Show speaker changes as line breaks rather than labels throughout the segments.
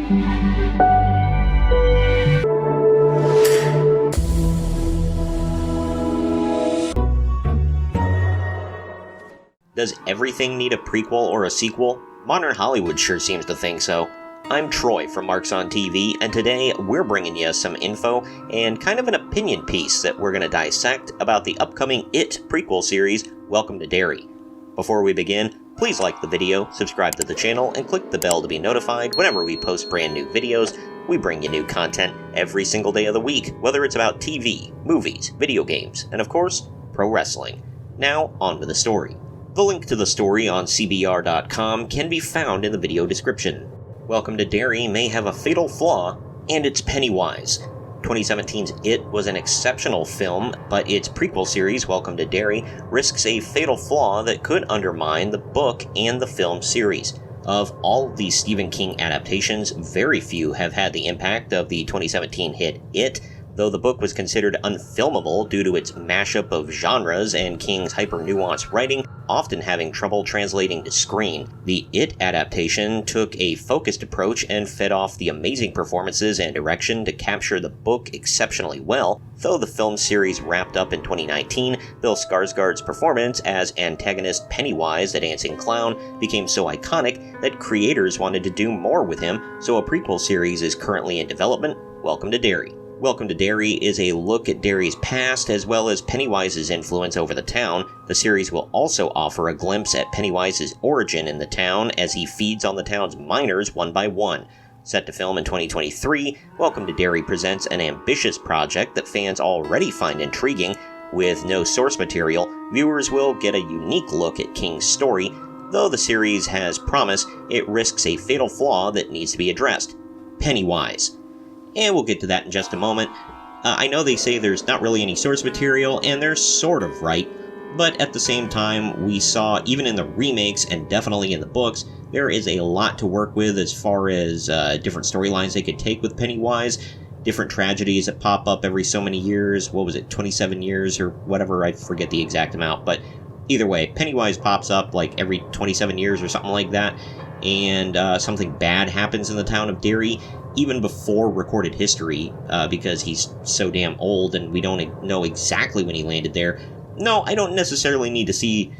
Does everything need a prequel or a sequel? Modern Hollywood sure seems to think so. I'm Troy from Marks on TV, and today we're bringing you some info and kind of an opinion piece that we're going to dissect about the upcoming It prequel series, Welcome to Derry. Before we begin, please like the video, subscribe to the channel, and click the bell to be notified whenever we post brand new videos. We bring you new content every single day of the week, whether it's about TV, movies, video games, and of course, pro wrestling. Now, on with the story. The link to the story on cbr.com can be found in the video description. Welcome to Derry may have a fatal flaw, and it's Pennywise. 2017's It was an exceptional film, but its prequel series, Welcome to Derry, risks a fatal flaw that could undermine the book and the film series. Of all of these Stephen King adaptations, very few have had the impact of the 2017 hit It, though the book was considered unfilmable due to its mashup of genres and King's hyper-nuanced writing, often having trouble translating to screen. The It adaptation took a focused approach and fed off the amazing performances and direction to capture the book exceptionally well, though the film series wrapped up in 2019, Bill Skarsgård's performance as antagonist Pennywise the Dancing Clown became so iconic that creators wanted to do more with him, so a prequel series is currently in development. Welcome to Derry. Welcome to Derry is a look at Derry's past as well as Pennywise's influence over the town. The series will also offer a glimpse at Pennywise's origin in the town as he feeds on the town's miners one by one. Set to film in 2023, Welcome to Derry presents an ambitious project that fans already find intriguing. With no source material, viewers will get a unique look at King's story. Though the series has promise, it risks a fatal flaw that needs to be addressed: Pennywise. And we'll get to that in just a moment. I know they say there's not really any source material, and they're sort of right, but at the same time, we saw, even in the remakes and definitely in the books, there is a lot to work with as far as different storylines they could take with Pennywise, different tragedies that pop up every so many years. What was it, 27 years or whatever? I forget the exact amount, but either way, Pennywise pops up like every 27 years or something like that, and something bad happens in the town of Derry, even before recorded history, because he's so damn old and we don't know exactly when he landed there. No, I don't necessarily need to see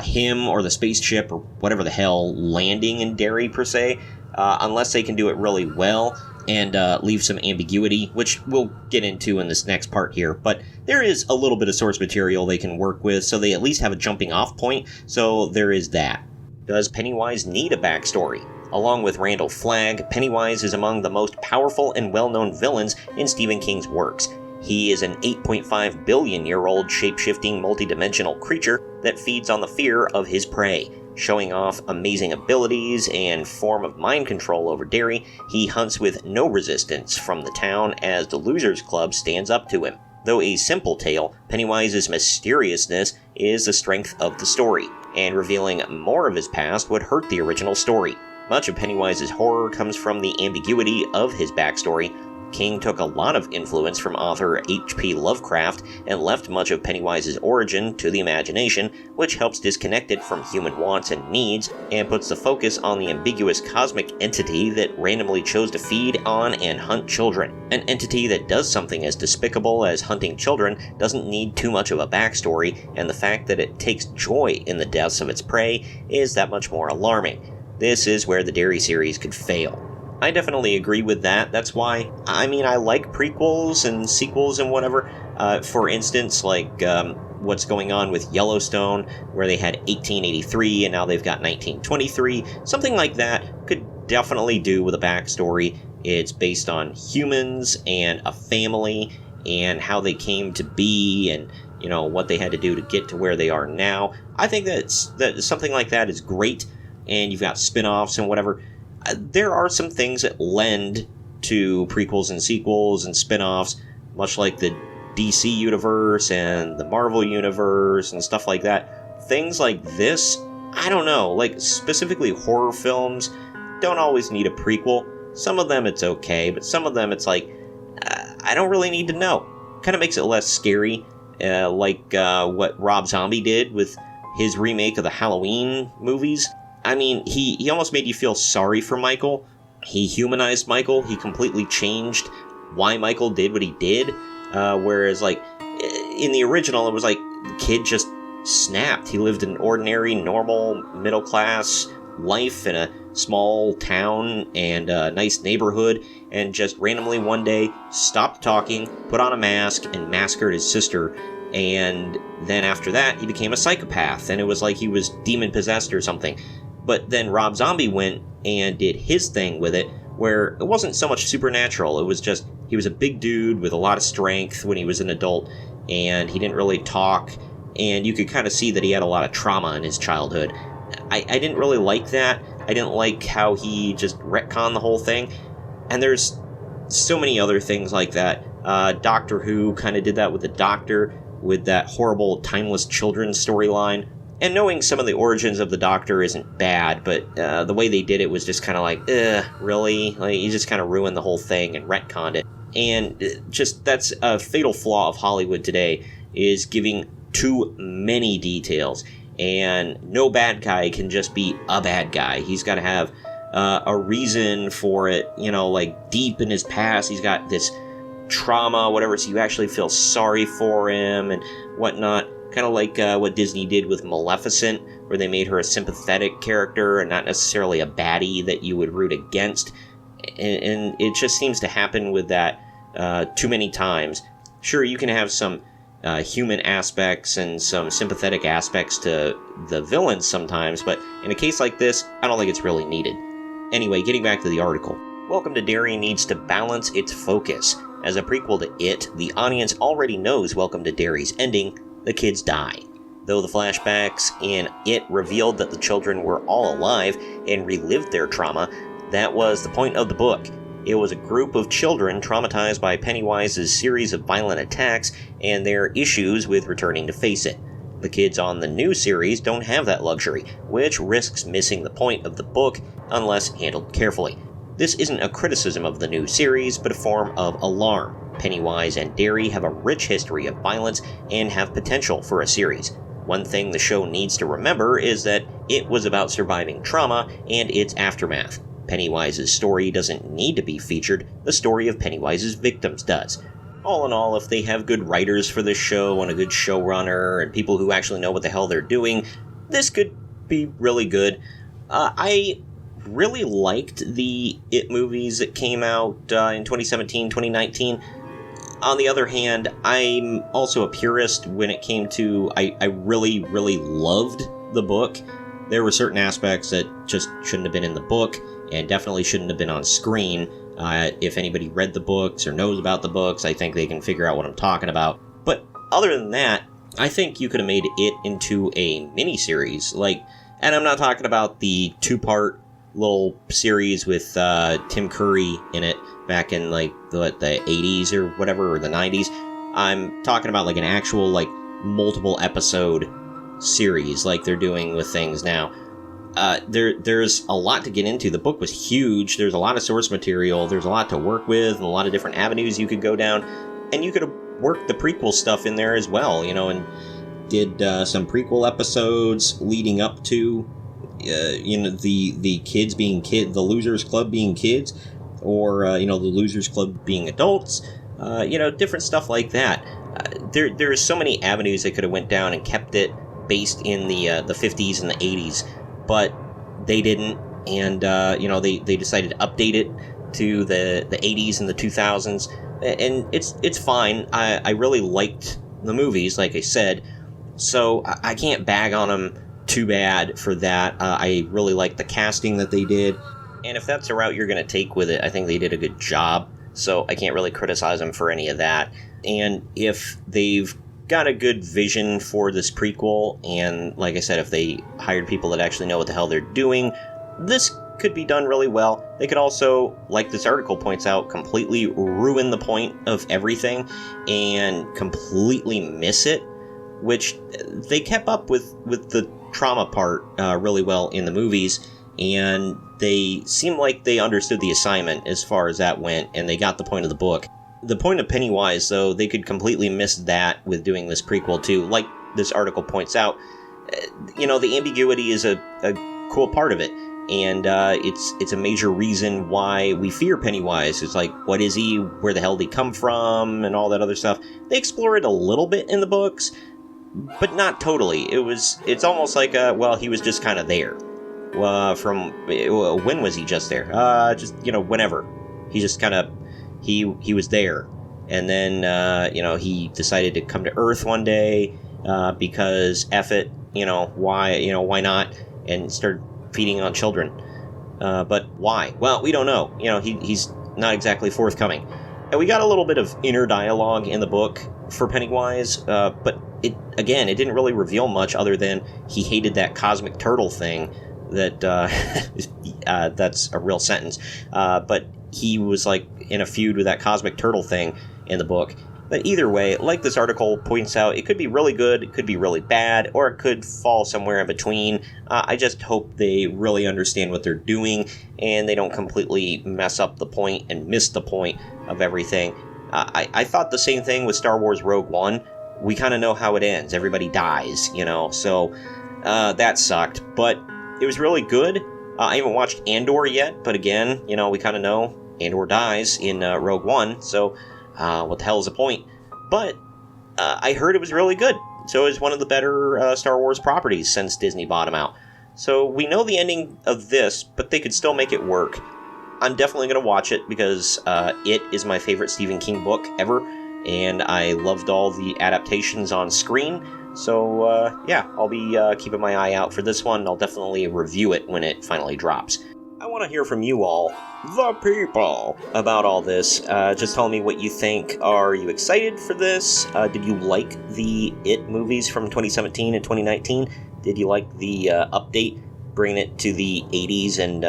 him or the spaceship or whatever the hell landing in Derry per se, unless they can do it really well and leave some ambiguity, which we'll get into in this next part here. But there is a little bit of source material they can work with, so they at least have a jumping off point, so there is that. Does Pennywise need a backstory? Along with Randall Flagg, Pennywise is among the most powerful and well-known villains in Stephen King's works. He is an 8.5 billion-year-old shape-shifting multidimensional creature that feeds on the fear of his prey. Showing off amazing abilities and form of mind control over Derry, he hunts with no resistance from the town as the Losers Club stands up to him. Though a simple tale, Pennywise's mysteriousness is the strength of the story, and revealing more of his past would hurt the original story. Much of Pennywise's horror comes from the ambiguity of his backstory. King took a lot of influence from author H.P. Lovecraft and left much of Pennywise's origin to the imagination, which helps disconnect it from human wants and needs, and puts the focus on the ambiguous cosmic entity that randomly chose to feed on and hunt children. An entity that does something as despicable as hunting children doesn't need too much of a backstory, and the fact that it takes joy in the deaths of its prey is that much more alarming. This is where the Derry series could fail. I definitely agree with that. That's why, I like prequels and sequels and whatever. For instance, like what's going on with Yellowstone, where they had 1883 and now they've got 1923. Something like that could definitely do with a backstory. It's based on humans and a family and how they came to be and, what they had to do to get to where they are now. I think that something like that is great. And you've got spin-offs and whatever. There are some things that lend to prequels and sequels and spin-offs, much like the DC universe and the Marvel universe and stuff like that. Things like this, I don't know, like specifically horror films don't always need a prequel. Some of them it's okay, but some of them it's like, I don't really need to know. Kind of makes it less scary, like what Rob Zombie did with his remake of the Halloween movies. I mean, he almost made you feel sorry for Michael, he humanized Michael. He completely changed why Michael did what he did. Whereas, like, in the original, it was like the kid just snapped. He lived an ordinary, normal, middle-class life in a small town and a nice neighborhood, and just randomly one day stopped talking, put on a mask, and massacred his sister. And then after that, he became a psychopath, and it was like he was demon-possessed or something. But then Rob Zombie went and did his thing with it, where it wasn't so much supernatural. It was just, he was a big dude with a lot of strength when he was an adult, and he didn't really talk, and you could kind of see that he had a lot of trauma in his childhood. I didn't really like that. I didn't like how he just retconned the whole thing. And there's so many other things like that. Doctor Who kind of did that with the Doctor, with that horrible Timeless Children storyline. And knowing some of the origins of the Doctor isn't bad, but the way they did it was just kind of like, really? Like, you just kind of ruined the whole thing and retconned it. And just, that's a fatal flaw of Hollywood today, is giving too many details. And no bad guy can just be a bad guy. He's got to have a reason for it, you know, like deep in his past. He's got this trauma, whatever, so you actually feel sorry for him and whatnot. Kind of like what Disney did with Maleficent, where they made her a sympathetic character and not necessarily a baddie that you would root against. And it just seems to happen with that too many times. Sure, you can have some human aspects and some sympathetic aspects to the villains sometimes, but in a case like this, I don't think it's really needed. Anyway, getting back to the article. Welcome to Derry needs to balance its focus. As a prequel to It, the audience already knows Welcome to Derry's ending: the kids die. Though the flashbacks in It revealed that the children were all alive and relived their trauma, that was the point of the book. It was a group of children traumatized by Pennywise's series of violent attacks and their issues with returning to face it. The kids on the new series don't have that luxury, which risks missing the point of the book unless handled carefully. This isn't a criticism of the new series, but a form of alarm. Pennywise and Derry have a rich history of violence and have potential for a series. One thing the show needs to remember is that it was about surviving trauma and its aftermath. Pennywise's story doesn't need to be featured, the story of Pennywise's victims does. All in all, if they have good writers for this show and a good showrunner and people who actually know what the hell they're doing, this could be really good. I really liked the It movies that came out in 2017, 2019. On the other hand, I'm also a purist when it came to, I really, really loved the book. There were certain aspects that just shouldn't have been in the book, and definitely shouldn't have been on screen. If anybody read the books or knows about the books, I think they can figure out what I'm talking about. But other than that, I think you could have made It into a miniseries. And I'm not talking about the 2-part little series with Tim Curry in it back in the 80s or whatever, or the 90s. I'm talking about an actual multiple episode series like they're doing with things now. There's a lot to get into. The book was huge. There's a lot of source material. There's a lot to work with and a lot of different avenues you could go down. And you could have worked the prequel stuff in there as well, and did some prequel episodes leading up to the kids being the Losers Club being kids, or the Losers Club being adults, different stuff like that. There's so many avenues they could have went down and kept it based in the 50s and the 80s, but they didn't, and they decided to update it to the 80s and the 2000s, and it's fine. I really liked the movies, like I said, so I can't bag on them too bad for that. I really like the casting that they did, and if that's the route you're going to take with it, I think they did a good job, so I can't really criticize them for any of that. And if they've got a good vision for this prequel, and like I said, if they hired people that actually know what the hell they're doing, this could be done really well. They could also, like this article points out, completely ruin the point of everything and completely miss it, which they kept up with the trauma part really well in the movies, and they seemed like they understood the assignment as far as that went, and they got the point of the book. The point of Pennywise, though, they could completely miss that with doing this prequel too. Like this article points out, the ambiguity is a cool part of it. and it's a major reason why we fear Pennywise. It's like, what is he? Where the hell did he come from? And all that other stuff. They explore it a little bit in the books, but not totally. It's almost like, he was just kind of there. When was he just there? Whenever. He just kind of, he was there. And then, he decided to come to Earth one day, because F it, why not? And started feeding on children. But why? Well, we don't know. He's not exactly forthcoming. And we got a little bit of inner dialogue in the book for Pennywise, but it didn't really reveal much other than he hated that cosmic turtle thing. That's a real sentence. But he was like in a feud with that cosmic turtle thing in the book. But either way, like this article points out, it could be really good, it could be really bad, or it could fall somewhere in between. I just hope they really understand what they're doing, and they don't completely mess up the point and miss the point of everything. I thought the same thing with Star Wars Rogue One. We kind of know how it ends. Everybody dies, so that sucked. But it was really good. I haven't watched Andor yet, but again, we kind of know Andor dies in Rogue One, so what the hell is the point? But I heard it was really good. So it's one of the better Star Wars properties since Disney bought them out. So we know the ending of this, but they could still make it work. I'm definitely going to watch it because it is my favorite Stephen King book ever, and I loved all the adaptations on screen. So I'll be keeping my eye out for this one. I'll definitely review it when it finally drops. I want to hear from you all, the people, about all this. Just tell me what you think. Are you excited for this? Did you like the It movies from 2017 and 2019? Did you like the update, bringing it to the 80s and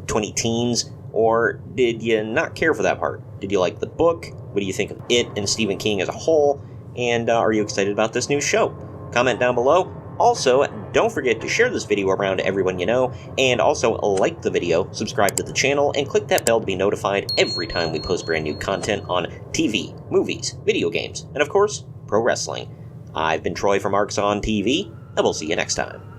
20-teens? Or did you not care for that part? Did you like the book? What do you think of It and Stephen King as a whole? And are you excited about this new show? Comment down below. Also, don't forget to share this video around to everyone you know, and also like the video, subscribe to the channel, and click that bell to be notified every time we post brand new content on TV, movies, video games, and of course, pro wrestling. I've been Troy from Marks on TV, and we'll see you next time.